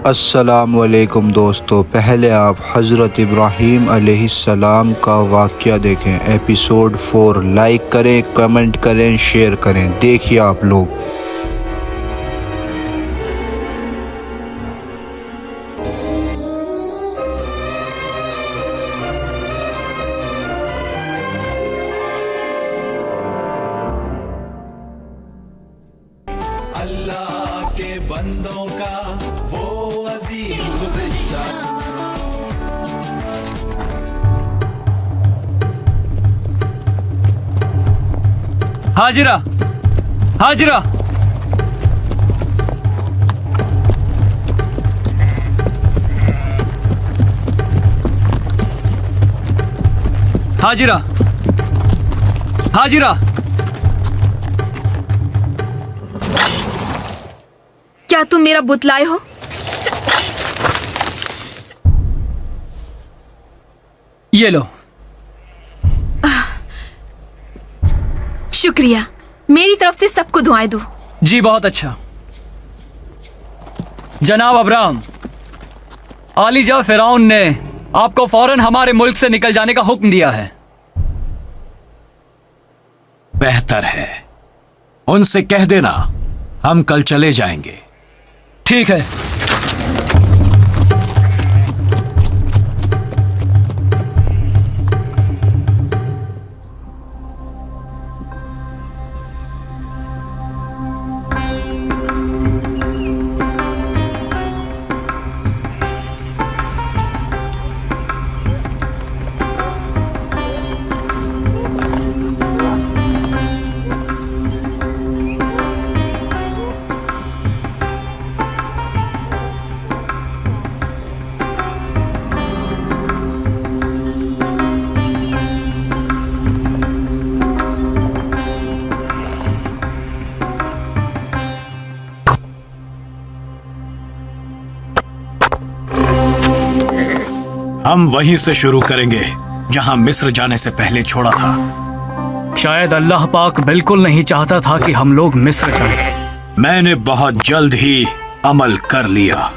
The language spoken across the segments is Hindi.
अस्सलामुअलैकुम दोस्तों, पहले आप हज़रत इब्राहीम अलैहिस्सलाम का वाक़या देखें। एपिसोड 4 लाइक करें, कमेंट करें, शेयर करें। देखिए आप लोग। अल्लाह के बंदों का वो अजीम गुज़िश्ता। हाजिरा, हाजिरा। हाजिरा, हाजिरा। क्या तुम मेरा बुत लाए हो? ये लो। शुक्रिया। मेरी तरफ से सबको दुआएं दो। जी बहुत अच्छा। जनाब अब्राम, आलिजा फिरौन ने आपको फौरन हमारे मुल्क से निकल जाने का हुक्म दिया है। बेहतर है, उनसे कह देना हम कल चले जाएंगे। ठीक है। हम वहीं से शुरू करेंगे जहां मिस्र जाने से पहले छोड़ा था। शायद अल्लाह पाक बिल्कुल नहीं चाहता था कि हम लोग मिस्र जाएं। मैंने बहुत जल्द ही अमल कर लिया।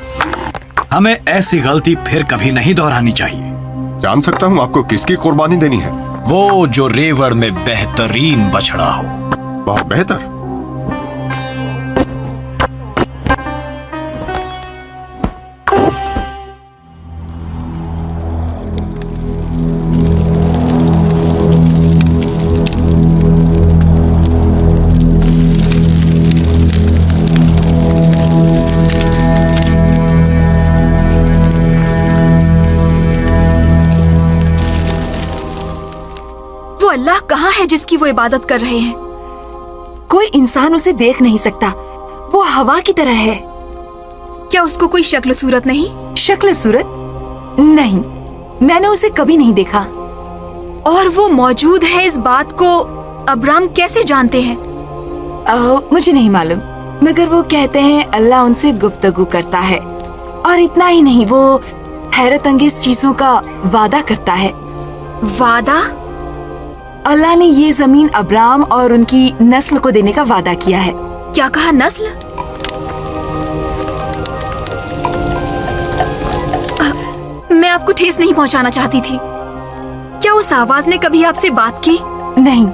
हमें ऐसी गलती फिर कभी नहीं दोहरानी चाहिए। जान सकता हूँ आपको किसकी कुर्बानी देनी है? वो जो रेवड़ में बेहतरीन बछड़ा हो। बहुत बेहतर। वो अल्लाह कहाँ है जिसकी वो इबादत कर रहे हैं? कोई इंसान उसे देख नहीं सकता। वो हवा की तरह है। क्या उसको कोई शक्ल सूरत नहीं? शक्ल सूरत? नहीं, मैंने उसे कभी नहीं देखा। और वो मौजूद है, इस बात को अब्राम कैसे जानते हैं? मुझे नहीं मालूम, मगर वो कहते हैं अल्लाह उनसे गुफ्तगू करता है। और इतना ही नहीं, वो हैरत अंगेज चीजों का वादा करता है। वादा? अल्लाह ने ये जमीन अब्राम और उनकी नस्ल को देने का वादा किया है। क्या कहा? नस्ल? मैं आपको ठेस नहीं पहुंचाना चाहती थी। क्या उस आवाज ने कभी आपसे बात की? नहीं,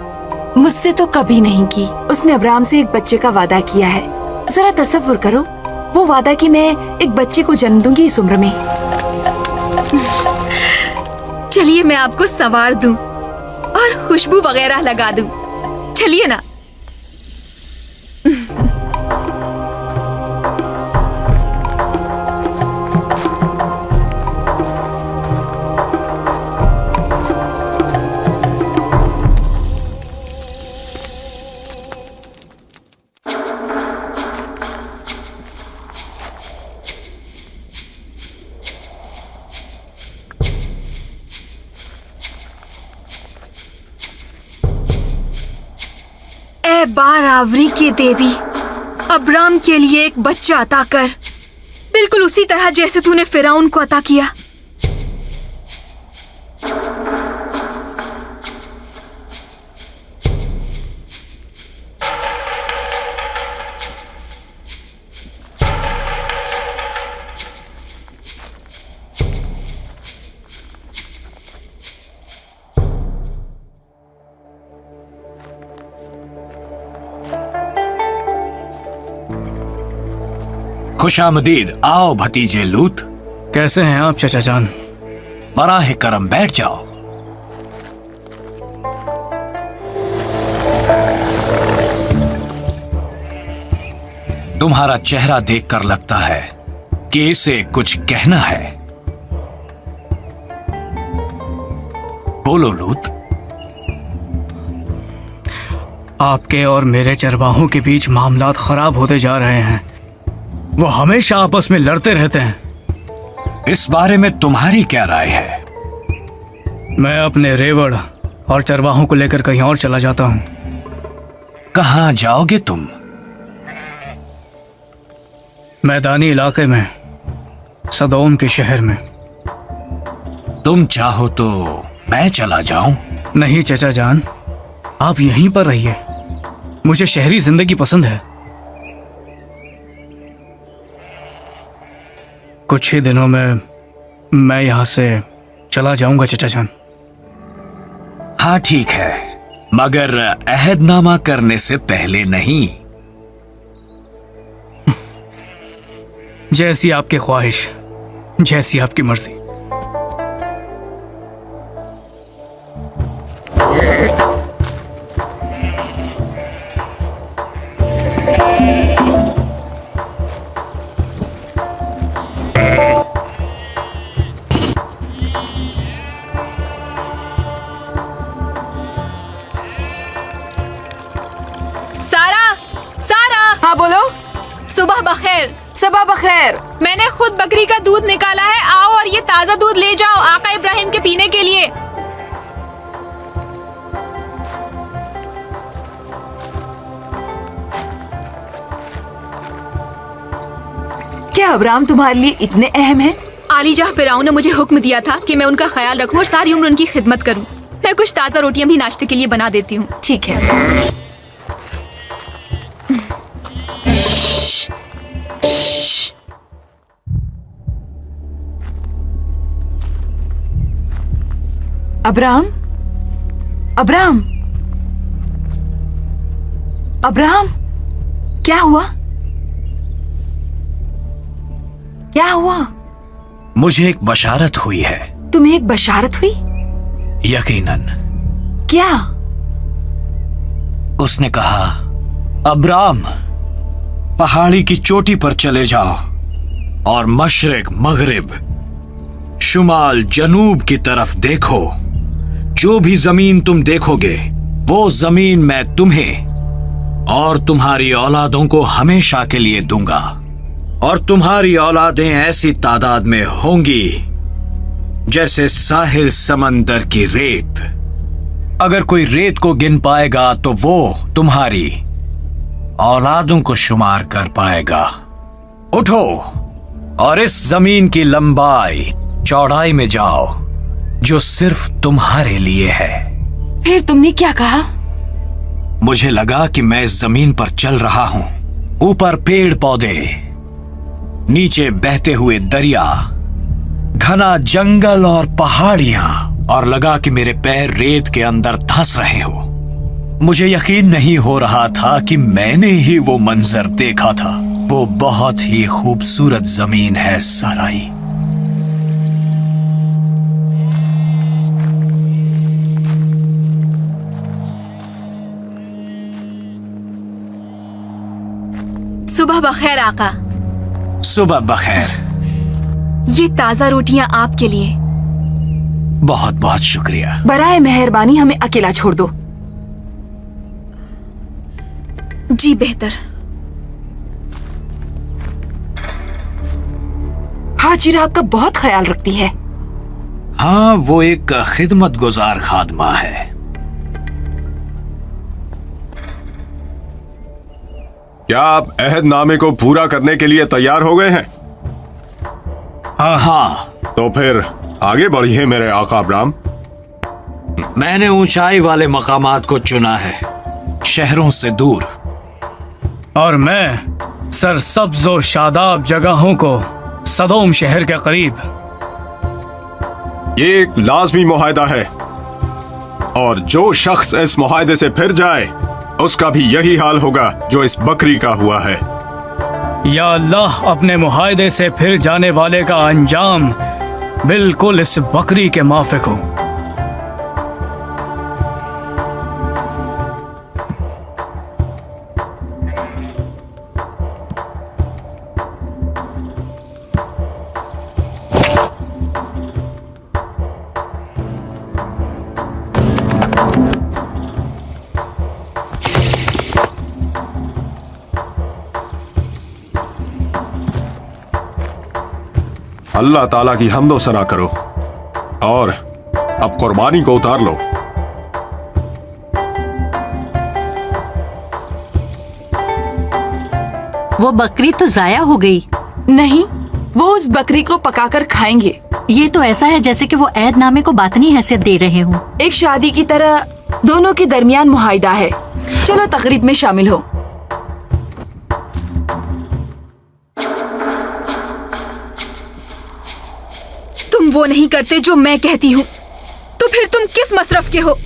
मुझसे तो कभी नहीं की। उसने अब्राम से एक बच्चे का वादा किया है। जरा तसव्वुर करो, वो वादा कि मैं एक बच्चे को जन्म दूंगी इस उम्र में। चलिए मैं आपको संवार दूं और खुशबू वगैरह लगा दूं। चलिए ना। ऐ बारावरी के देवी, अब्राम के लिए एक बच्चा अता कर, बिल्कुल उसी तरह जैसे तूने फिरौन को अता किया। खुशामदीद। आओ भतीजे लूत। कैसे हैं आप चचा जान? बराह करम बैठ जाओ। तुम्हारा चेहरा देखकर लगता है कि इसे कुछ कहना है। बोलो लूत। आपके और मेरे चरवाहों के बीच मामलात खराब होते जा रहे हैं। वो हमेशा आपस में लड़ते रहते हैं। इस बारे में तुम्हारी क्या राय है? मैं अपने रेवड़ और चरवाहों को लेकर कहीं और चला जाता हूं। कहां जाओगे तुम? मैदानी इलाके में, सदोम के शहर में। तुम चाहो तो मैं चला जाऊं? नहीं चचा जान, आप यहीं पर रहिए। मुझे शहरी जिंदगी पसंद है। कुछ ही दिनों में मैं यहां से चला जाऊंगा चचा जान। हाँ ठीक है, मगर अहदनामा करने से पहले नहीं। जैसी आपकी ख्वाहिश, जैसी आपकी मर्जी। हाँ बोलो। सुबह बखैर। सबा बखैर। मैंने खुद बकरी का दूध निकाला है, आओ और ये ताज़ा दूध ले जाओ आका इब्राहिम के पीने के लिए। क्या अब्राम तुम्हारे लिए इतने अहम हैं? आलीजाह फिरौन ने मुझे हुक्म दिया था कि मैं उनका ख्याल रखूं और सारी उम्र उनकी खिदमत करूं। मैं कुछ ताज़ा रोटियां भी नाश्ते के लिए बना देती हूँ। ठीक है। अब्राम, अब्राम, अब्राम, क्या हुआ? क्या हुआ? मुझे एक बशारत हुई है। तुम्हें एक बशारत हुई? यकीनन। क्या? उसने कहा, अब्राम, पहाड़ी की चोटी पर चले जाओ और मशरिक, मगरिब, शुमाल, जनूब की तरफ देखो। जो भी जमीन तुम देखोगे, वो जमीन मैं तुम्हें और तुम्हारी औलादों को हमेशा के लिए दूंगा, और तुम्हारी औलादें ऐसी तादाद में होंगी जैसे साहिल समंदर की रेत। अगर कोई रेत को गिन पाएगा तो वो तुम्हारी औलादों को शुमार कर पाएगा। उठो और इस जमीन की लंबाई चौड़ाई में जाओ जो सिर्फ तुम्हारे लिए है। फिर तुमने क्या कहा? मुझे लगा कि मैं इस जमीन पर चल रहा हूं। ऊपर पेड़ पौधे, नीचे बहते हुए दरिया, घना जंगल और पहाड़ियां, और लगा कि मेरे पैर रेत के अंदर धंस रहे हो। मुझे यकीन नहीं हो रहा था कि मैंने ही वो मंजर देखा था। वो बहुत ही खूबसूरत जमीन है साराई। सुबह बखैर आका। सुबह बखैर। ये ताज़ा रोटियां आपके लिए। बहुत बहुत शुक्रिया। बराए मेहरबानी हमें अकेला छोड़ दो। जी बेहतर। हाजिरा आपका बहुत ख्याल रखती है। हाँ, वो एक खिदमत गुजार खादमा है। क्या आप अहदनामे को पूरा करने के लिए तैयार हो गए हैं? हाँ। तो फिर आगे बढ़िए मेरे आका अब्राम। मैंने ऊंचाई वाले मकामात को चुना है, शहरों से दूर। और मैं सरसब्ज व शादाब जगहों को, सदोम शहर के करीब। ये एक लाजमी मुआहदा है, और जो शख्स इस मुआहदे से फिर जाए उसका भी यही हाल होगा जो इस बकरी का हुआ है। या अल्लाह, अपने मुआहदे से फिर जाने वाले का अंजाम बिल्कुल इस बकरी के माफिक हो। अल्लाह ताला की हम्दो सना करो और अब कुर्बानी को उतार लो। वो बकरी तो जाया हो गई। नहीं, वो उस बकरी को पकाकर खाएंगे। ये तो ऐसा है जैसे कि वो ऐदनामे को बातनी हैसियत दे रहे हों। एक शादी की तरह दोनों के दरमियान मुआहिदा है। चलो तकरीब में शामिल हो। तुम वो नहीं करते जो मैं कहती हूँ, तो फिर तुम किस मसरफ के हो?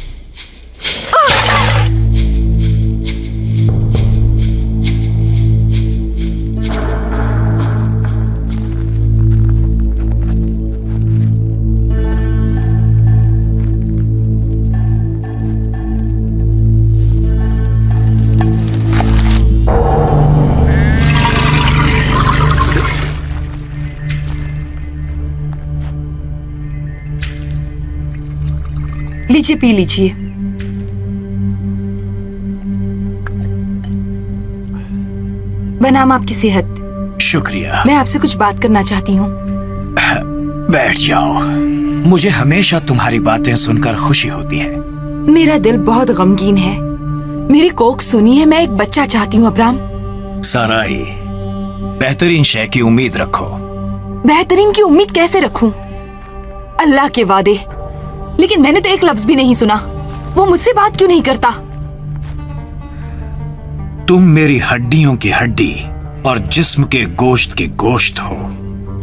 लीजिए, पी लीजिए। बनाम आपकी सेहत। शुक्रिया। मैं आपसे कुछ बात करना चाहती हूँ। बैठ जाओ। मुझे हमेशा तुम्हारी बातें सुनकर खुशी होती है। मेरा दिल बहुत गमगीन है। मेरी कोख सुनी है। मैं एक बच्चा चाहती हूँ अब्राम। साराई, बेहतरीन शय की उम्मीद रखो। बेहतरीन की उम्मीद कैसे रखूं? अल्लाह के वादे। लेकिन मैंने तो एक लफ्ज भी नहीं सुना। वो मुझसे बात क्यों नहीं करता? तुम मेरी हड्डियों की हड्डी और जिस्म के गोश्त हो।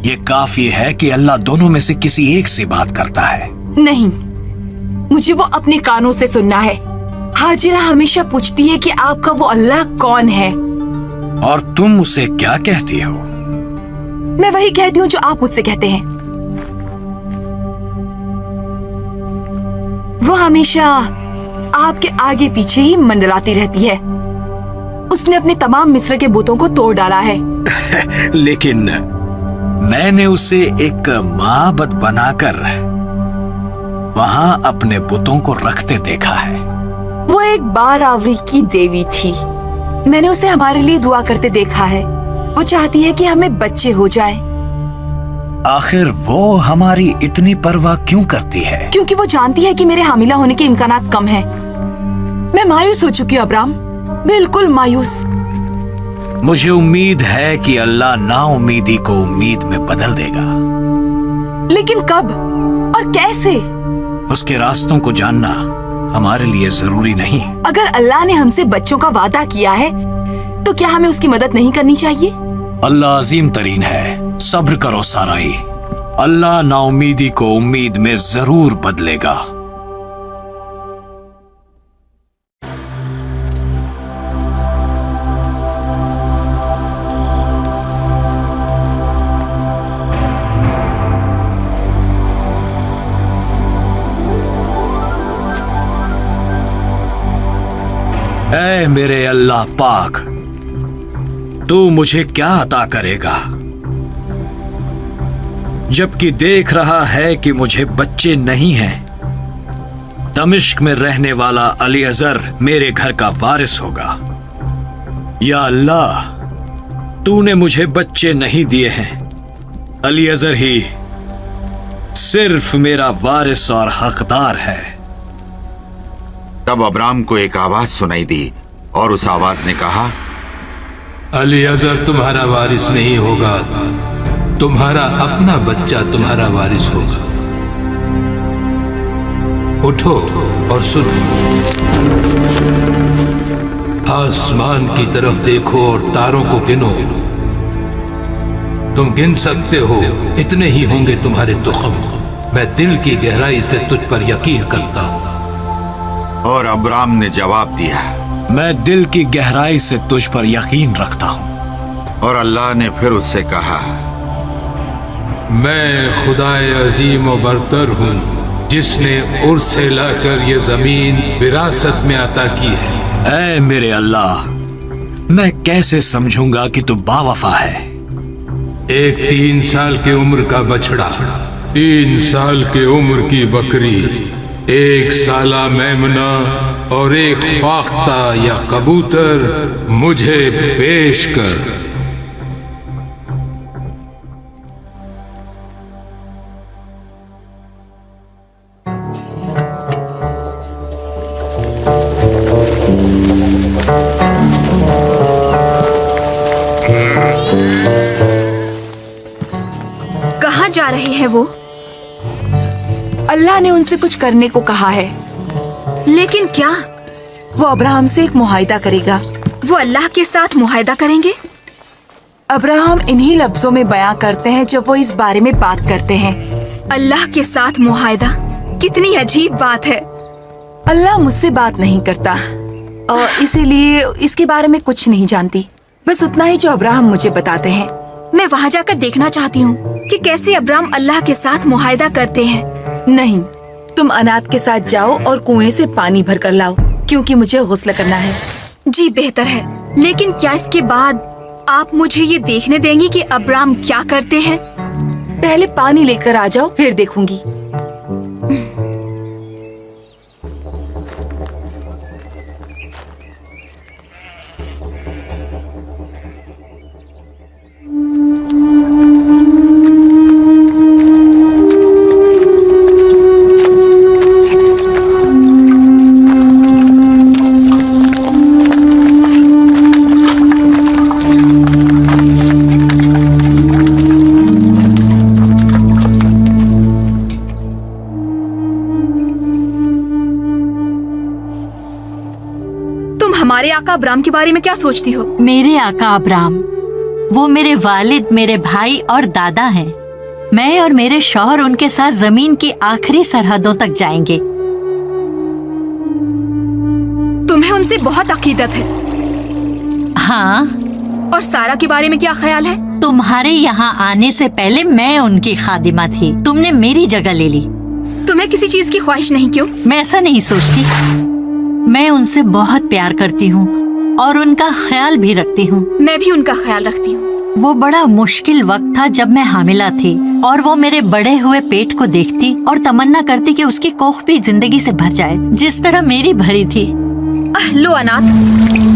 ये काफी है कि अल्लाह दोनों में से किसी एक से बात करता है। नहीं, मुझे वो अपने कानों से सुनना है। हाजिरा हमेशा पूछती है कि आपका वो अल्लाह कौन है, और तुम उसे क्या कहती हो? मैं वही कहती हूँ जो आप मुझसे कहते हैं। वो हमेशा आपके आगे पीछे ही मंडलाती रहती है। उसने अपने तमाम मिस्र के बुतों को तोड़ डाला है। लेकिन मैंने उसे एक माबद बनाकर वहां अपने बुतों को रखते देखा है। वो एक बारावरी की देवी थी। मैंने उसे हमारे लिए दुआ करते देखा है। वो चाहती है कि हमें बच्चे हो जाएं। आखिर वो हमारी इतनी परवाह क्यों करती है? क्योंकि वो जानती है कि मेरे हामिला होने के इम्कानात कम हैं। मैं मायूस हो चुकी हूँ अब्राम, बिल्कुल मायूस। मुझे उम्मीद है कि अल्लाह नाउमीदी को उम्मीद में बदल देगा। लेकिन कब और कैसे? उसके रास्तों को जानना हमारे लिए जरूरी नहीं। अगर अल्लाह ने हमसे बच्चों का वादा किया है तो क्या हमें उसकी मदद नहीं करनी चाहिए? अल्लाह अजीम तरीन है। सब्र करो साराई, अल्लाह नाउमीदी को उम्मीद में जरूर बदलेगा। ऐ मेरे अल्लाह पाक, तू मुझे क्या अता करेगा, जबकि देख रहा है कि मुझे बच्चे नहीं हैं। दमिश्क में रहने वाला अलीअज़र मेरे घर का वारिस होगा। या अल्लाह, तूने मुझे बच्चे नहीं दिए हैं। अलीअज़र ही सिर्फ मेरा वारिस और हकदार है। तब अब्राम को एक आवाज सुनाई दी और उस आवाज ने कहा, अलीअज़र तुम्हारा वारिस नहीं होगा, तुम्हारा अपना बच्चा तुम्हारा वारिस होगा। उठो और सुनो। आसमान की तरफ देखो और तारों को गिनो। तुम गिन सकते हो, इतने ही होंगे तुम्हारे तुखम। मैं दिल की गहराई से तुझ पर यकीन करता हूं। और अब्राम ने जवाब दिया, मैं दिल की गहराई से तुझ पर यकीन रखता हूं। और अल्लाह ने फिर उससे कहा, मैं खुदाए अजीम व बरतर हूँ जिसने उर्स से लाकर ये जमीन विरासत में अता की है। ऐ मेरे अल्लाह, मैं कैसे समझूंगा कि तू बावफा है। एक 3 साल की उम्र का बछड़ा, 3 साल की उम्र की बकरी, 1 साला मेमना और 1 फाख्ता या कबूतर मुझे पेश कर। कहाँ जा रहे हैं वो? अल्लाह ने उनसे कुछ करने को कहा है। लेकिन क्या? वो अब्राहम से एक मुआहिदा करेगा। वो अल्लाह के साथ मुआहिदा करेंगे? अब्राहम इन्हीं लफ्जों में बयां करते हैं जब वो इस बारे में बात करते हैं। अल्लाह के साथ मुआहिदा, कितनी अजीब बात है। अल्लाह मुझसे बात नहीं करता और इसीलिए इसके बारे में कुछ नहीं जानती, बस उतना ही जो अब्राहम मुझे बताते हैं। मैं वहाँ जाकर देखना चाहती हूँ कि कैसे अब्राहम अल्लाह के साथ मुआहिदा करते हैं। नहीं, तुम अनाथ के साथ जाओ और कुएं से पानी भर कर लाओ, क्योंकि मुझे गुस्ल करना है। जी बेहतर है, लेकिन क्या इसके बाद आप मुझे ये देखने देंगी कि अब्राहम क्या करते हैं? पहले पानी लेकर आ जाओ, फिर देखूंगी। हमारे आका अब्राहम के बारे में क्या सोचती हो? मेरे आका अब्राहम, वो मेरे वालिद, मेरे भाई और दादा हैं। मैं और मेरे शौहर उनके साथ जमीन की आखिरी सरहदों तक जाएंगे। तुम्हें उनसे बहुत अकीदत है। हाँ। और सारा के बारे में क्या ख्याल है? तुम्हारे यहाँ आने से पहले मैं उनकी खादिमा थी, तुमने मेरी जगह ले ली। तुम्हें किसी चीज की ख्वाहिश नहीं क्यों? मैं ऐसा नहीं सोचती। मैं उनसे बहुत प्यार करती हूँ और उनका ख्याल भी रखती हूँ। मैं भी उनका ख्याल रखती हूँ। वो बड़ा मुश्किल वक्त था जब मैं हामिला थी और वो मेरे बड़े हुए पेट को देखती और तमन्ना करती कि उसकी कोख भी जिंदगी से भर जाए, जिस तरह मेरी भरी थी। लो अनाथ।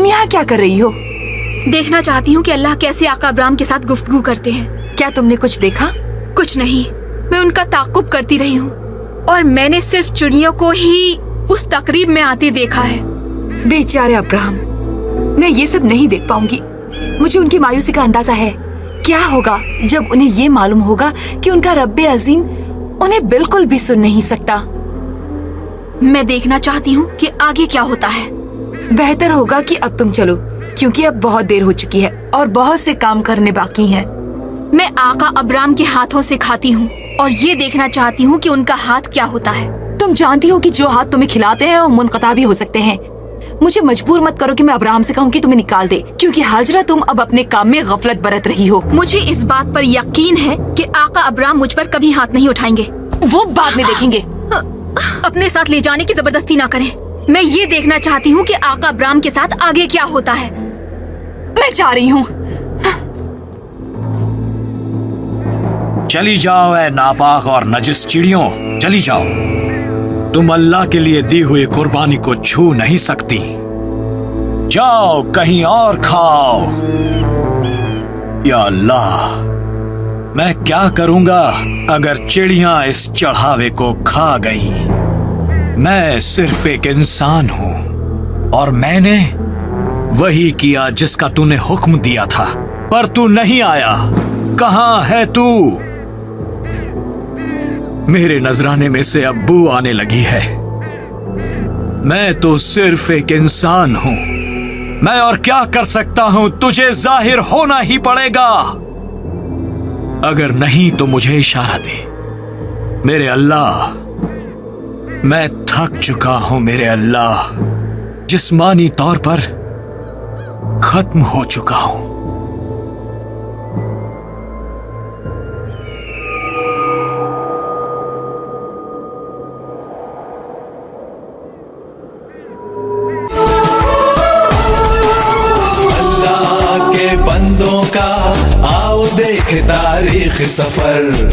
यहाँ क्या कर रही हो? देखना चाहती हूँ कि अल्लाह कैसे आका अब्राहम के साथ गुफ्तगू करते हैं। क्या तुमने कुछ देखा? कुछ नहीं, मैं उनका ताक़ुब करती रही हूँ और मैंने सिर्फ चिड़ियों को ही उस तकरीब में आते देखा है। बेचारे अब्राहम, मैं ये सब नहीं देख पाऊंगी। मुझे उनकी मायूसी का अंदाजा है। क्या होगा जब उन्हें ये मालूम होगा कि उनका रब्बे अजीम उन्हें बिल्कुल भी सुन नहीं सकता। मैं देखना चाहती हूँ कि आगे क्या होता है। बेहतर होगा कि अब तुम चलो, क्योंकि अब बहुत देर हो चुकी है और बहुत से काम करने बाकी हैं। मैं आका अब्राहम के हाथों से खाती हूँ और ये देखना चाहती हूँ कि उनका हाथ क्या होता है। तुम जानती हो कि जो हाथ तुम्हें खिलाते हैं वो मुनक़ता भी हो सकते हैं। मुझे मजबूर मत करो कि मैं अब्राहम से कहूँ कि तुम्हें निकाल दे, क्योंकि हाजरा तुम अब अपने काम में गफलत बरत रही हो। मुझे इस बात पर यकीन है कि आका अब्राहम मुझ पर कभी हाथ नहीं उठाएंगे। वो बाद में देखेंगे। अपने साथ ले जाने की जबरदस्ती ना करें। मैं ये देखना चाहती हूँ कि आका अब्राहम के साथ आगे क्या होता है। मैं जा रही हूँ। चली जाओ ऐ नापाक और नजिस चिड़ियों, चली जाओ। तुम अल्लाह के लिए दी हुई कुर्बानी को छू नहीं सकती। जाओ कहीं और खाओ। या अल्लाह, मैं क्या करूंगा अगर चिड़ियां इस चढ़ावे को खा गईं? मैं सिर्फ एक इंसान हूं और मैंने वही किया जिसका तूने हुक्म दिया था, पर तू नहीं आया। कहां है तू? मेरे नजराने में से अब बू आने लगी है। मैं तो सिर्फ एक इंसान हूं। मैं और क्या कर सकता हूं? तुझे जाहिर होना ही पड़ेगा। अगर नहीं तो मुझे इशारा दे। मेरे अल्लाह, मैं थक चुका हूं मेरे अल्लाह। जिस्मानी तौर पर खत्म हो चुका हूं। अल्लाह के बंदों का आओ देखे तारीख सफर।